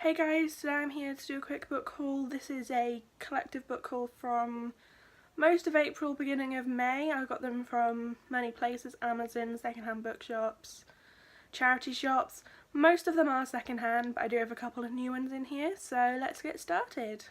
Hey guys, today I'm here to do a quick book haul. This is a collective book haul from most of April, beginning of May. I got them from many places: Amazon, secondhand bookshops, charity shops. Most of them are secondhand, but I do have a couple of new ones in here, so let's get started.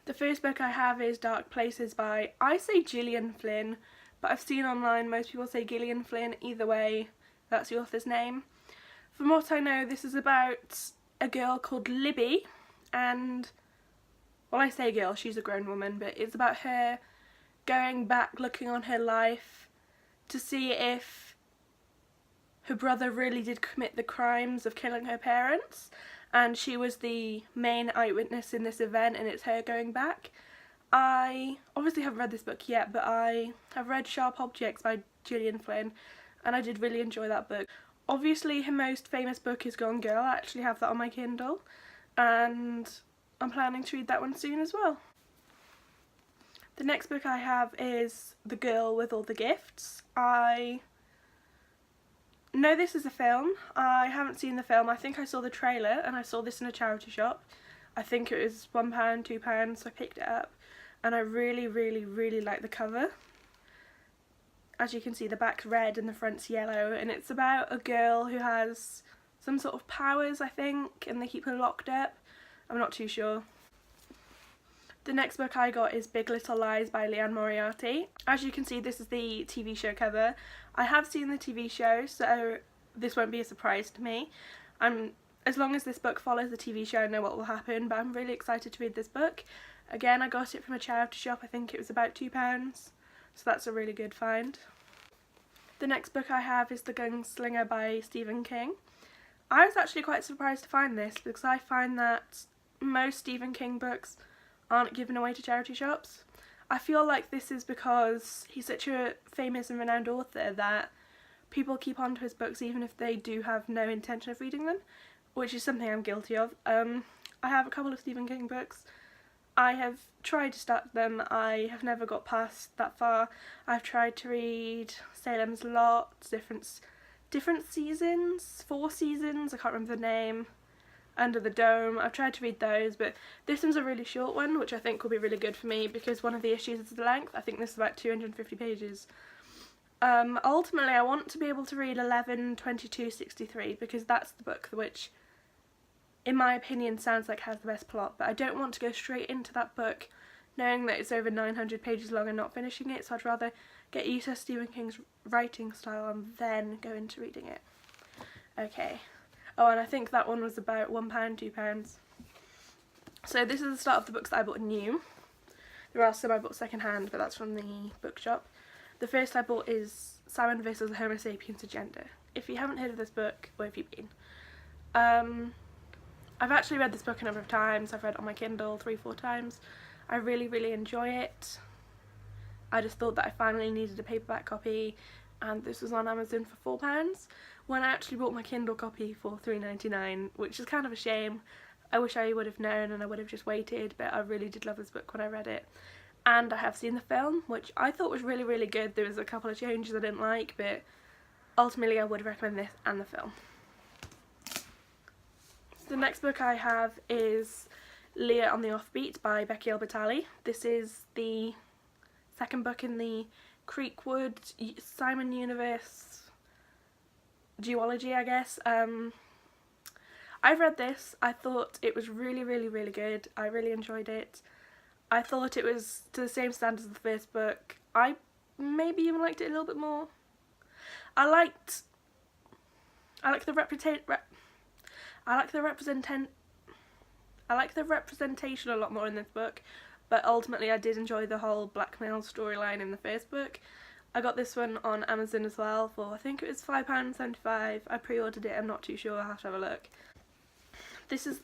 The first book I have is Dark Places by, I say Gillian Flynn, but I've seen online most people say Gillian Flynn. Either way, that's the author's name. From what I know, this is about a girl called Libby, and, well, I say girl, she's a grown woman, but it's about her going back, looking on her life to see if her brother really did commit the crimes of killing her parents, and she was the main eyewitness in this event, and it's her going back. I obviously haven't read this book yet, but I have read Sharp Objects by Gillian Flynn, and I did really enjoy that book. Obviously her most famous book is Gone Girl. I actually have that on my Kindle, and I'm planning to read that one soon as well. The next book I have is The Girl with All the Gifts. I know this is a film. I haven't seen the film. I think I saw the trailer and I saw this in a charity shop. I think it was £1, £2, so I picked it up, and I really like the cover. As you can see, the back's red and the front's yellow, and it's about a girl who has some sort of powers, I think, and they keep her locked up. I'm not too sure. The next book I got is Big Little Lies by Liane Moriarty. As you can see, this is the TV show cover. I have seen the TV show, so this won't be a surprise to me. As long as this book follows the TV show, I know what will happen, but I'm really excited to read this book. Again, I got it from a charity shop. I think it was about £2. So that's a really good find. The next book I have is The Gunslinger by Stephen King. I was actually quite surprised to find this because I find that most Stephen King books aren't given away to charity shops. I feel like this is because he's such a famous and renowned author that people keep on to his books even if they do have no intention of reading them, which is something I'm guilty of. I have a couple of Stephen King books. I have tried to start them. I have never got past that far. I've tried to read Salem's Lot, different seasons, 4 seasons, I can't remember the name, Under the Dome. I've tried to read those, but this one's a really short one, which I think will be really good for me because one of the issues is the length. I think this is about 250 pages. Ultimately, I want to be able to read 11, 22, 63 because that's the book which, in my opinion, sounds like has the best plot, but I don't want to go straight into that book knowing that it's over 900 pages long and not finishing it, so I'd rather get used to Stephen King's writing style and then go into reading it. Okay. Oh, and I think that one was about £1, £2. So this is the start of the books that I bought new. There are some I bought second hand, but that's from the bookshop. The first I bought is Simon vs. the Homo Sapiens Agenda. If you haven't heard of this book, where have you been? I've actually read this book a number of times. I've read it on my Kindle 3-4 times. I really enjoy it. I just thought that I finally needed a paperback copy, and this was on Amazon for £4 when I actually bought my Kindle copy for £3.99, which is kind of a shame. I wish I would have known and I would have just waited, but I really did love this book when I read it. And I have seen the film, which I thought was really good. There was a couple of changes I didn't like, but ultimately I would recommend this and the film. The next book I have is Leah on the Offbeat by Becky Albertalli. This is the second book in the Creekwood Simon Universe duology, I guess. I've read this. I thought it was really good. I really enjoyed it. I thought it was to the same standards as the first book. I maybe even liked it a little bit more. I like the representation a lot more in this book, but ultimately I did enjoy the whole blackmail storyline in the first book. I got this one on Amazon as well for, I think it was £5.75. I pre-ordered it, I'm not too sure, I'll have to have a look. This is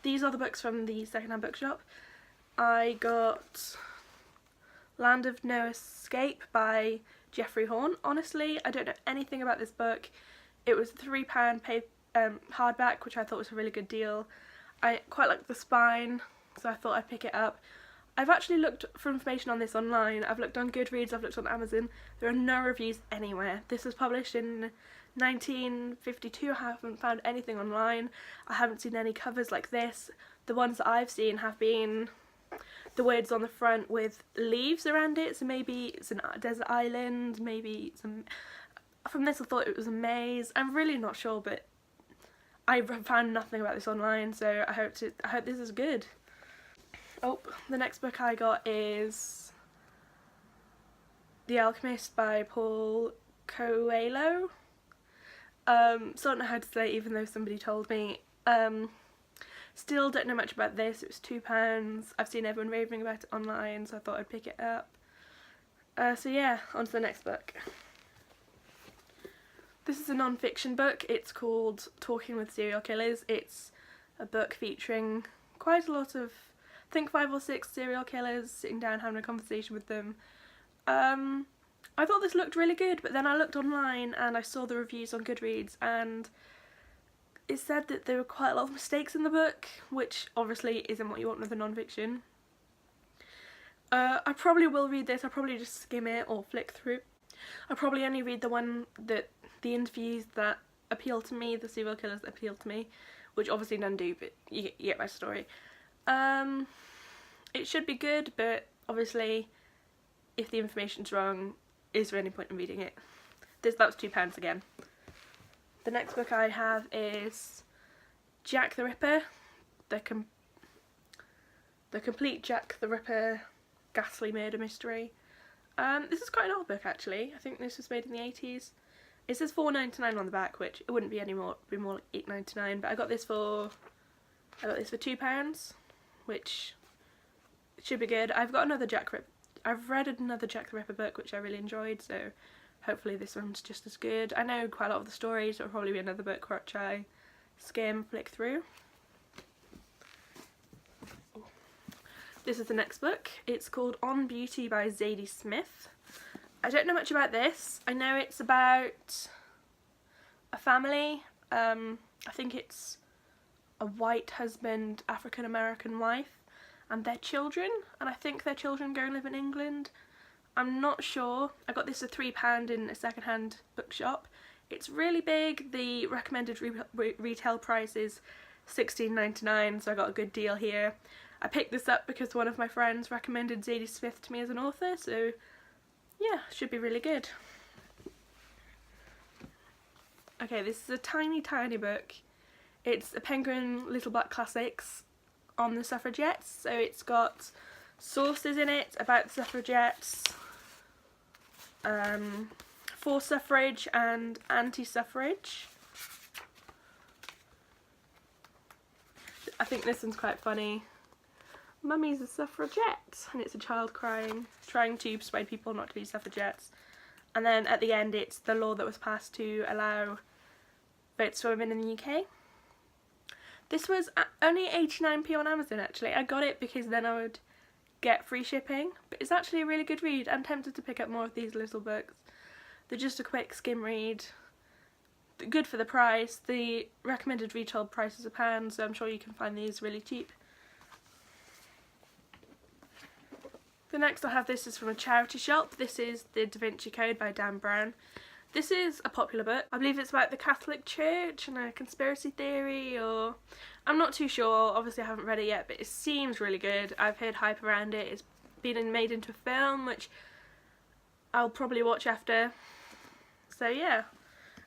these are the books from the secondhand bookshop. I got Land of No Escape by Geoffrey Horne. Honestly, I don't know anything about this book. It was £3 hardback, which I thought was a really good deal. I quite like the spine, so I thought I'd pick it up. I've actually looked for information on this online. I've looked on Goodreads, I've looked on Amazon. There are no reviews anywhere. This was published in 1952. I haven't found anything online. I haven't seen any covers like this. The ones that I've seen have been the words on the front with leaves around it, so maybe it's a desert island, maybe some. From this I thought it was a maze. I'm really not sure, but I found nothing about this online, so I hope this is good. Oh, the next book I got is The Alchemist by Coelho. Still don't know how to say it, even though somebody told me. Still don't know much about this. It was £2. I've seen everyone raving about it online, so I thought I'd pick it up. So yeah, on to the next book. This is a non-fiction book. It's called Talking with Serial Killers. It's a book featuring quite a lot of, I think 5 or 6 serial killers, sitting down having a conversation with them. I thought this looked really good, but then I looked online and I saw the reviews on Goodreads, and it said that there were quite a lot of mistakes in the book, which obviously isn't what you want with a non-fiction. I probably will read this. I'll probably just skim it or flick through. I'll probably only read the interviews that appeal to me, the serial killers that appeal to me, which obviously none do, but you get my story. It should be good, but obviously if the information's wrong, is there any point in reading it? That was £2 again. The next book I have is Jack the Ripper, the complete Jack the Ripper ghastly murder mystery. This is quite an old book actually. I think this was made in the 80s. It says $4.99 on the back, which it wouldn't be anymore. It'd be more like $8.99. But I got this for £2, which should be good. I've read another Jack the Ripper book which I really enjoyed, so hopefully this one's just as good. I know quite a lot of the stories, so it'll probably be another book which I flick through. This is the next book. It's called On Beauty by Zadie Smith. I don't know much about this. I know it's about a family. I think it's a white husband, African American wife, and their children, and I think their children go and live in England. I'm not sure. I got this for £3 in a second-hand bookshop. It's really big. The recommended retail price is £16.99, so I got a good deal here. I picked this up because one of my friends recommended Zadie Smith to me as an author, so yeah, should be really good. Okay, this is a tiny book. It's a Penguin Little Black Classics on the suffragettes, so it's got sources in it about the suffragettes, for suffrage and anti-suffrage. I think this one's quite funny. Mummy's a suffragette, and it's a child crying, trying to persuade people not to be suffragettes. And then at the end it's the law that was passed to allow votes for women in the UK. This was only 89p on Amazon actually. I got it because then I would get free shipping, but it's actually a really good read. I'm tempted to pick up more of these little books. They're just a quick skim read. They're good for the price. The recommended retail price is £1, so I'm sure you can find these really cheap. The next I have, this is from a charity shop. This is The Da Vinci Code by Dan Brown. This is a popular book. I believe it's about the Catholic Church and a conspiracy theory, or I'm not too sure. Obviously I haven't read it yet, but it seems really good. I've heard hype around it. It's been made into a film, which I'll probably watch after. So yeah,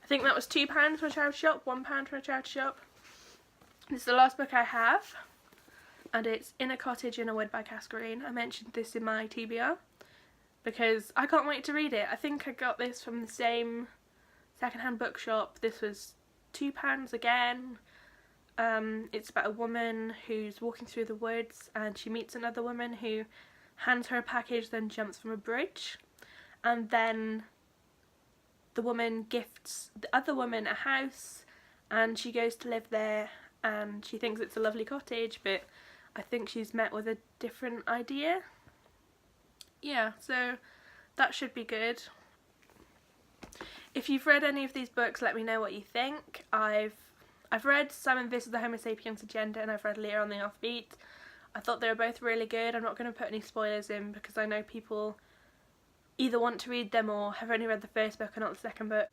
I think that was £2 from a charity shop, £1 from a charity shop. This is the last book I have, and it's In a Cottage in a Wood by Cass Green. I mentioned this in my TBR because I can't wait to read it. I think I got this from the same second-hand bookshop. This was £2 again. It's about a woman who's walking through the woods and she meets another woman who hands her a package, then jumps from a bridge, and then the woman gifts the other woman a house and she goes to live there, and she thinks it's a lovely cottage, but I think she's met with a different idea. Yeah, so that should be good. If you've read any of these books, let me know what you think. I've read Simon vs. the Homo sapiens Agenda, and I've read Leah on the Offbeat. I thought they were both really good. I'm not going to put any spoilers in because I know people either want to read them or have only read the first book and not the second book.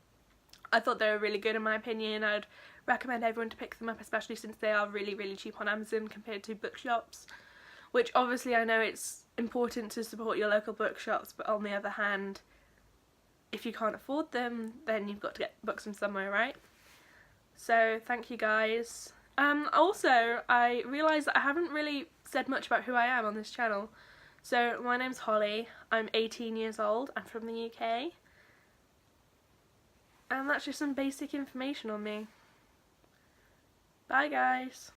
I thought they were really good in my opinion. I'd recommend everyone to pick them up, especially since they are really, really cheap on Amazon compared to bookshops, which obviously I know it's important to support your local bookshops, but on the other hand, if you can't afford them, then you've got to get books from somewhere, right? So thank you guys. Also, I realised that I haven't really said much about who I am on this channel. So my name's Holly, I'm 18 years old, I'm from the UK, and that's just some basic information on me. Bye guys!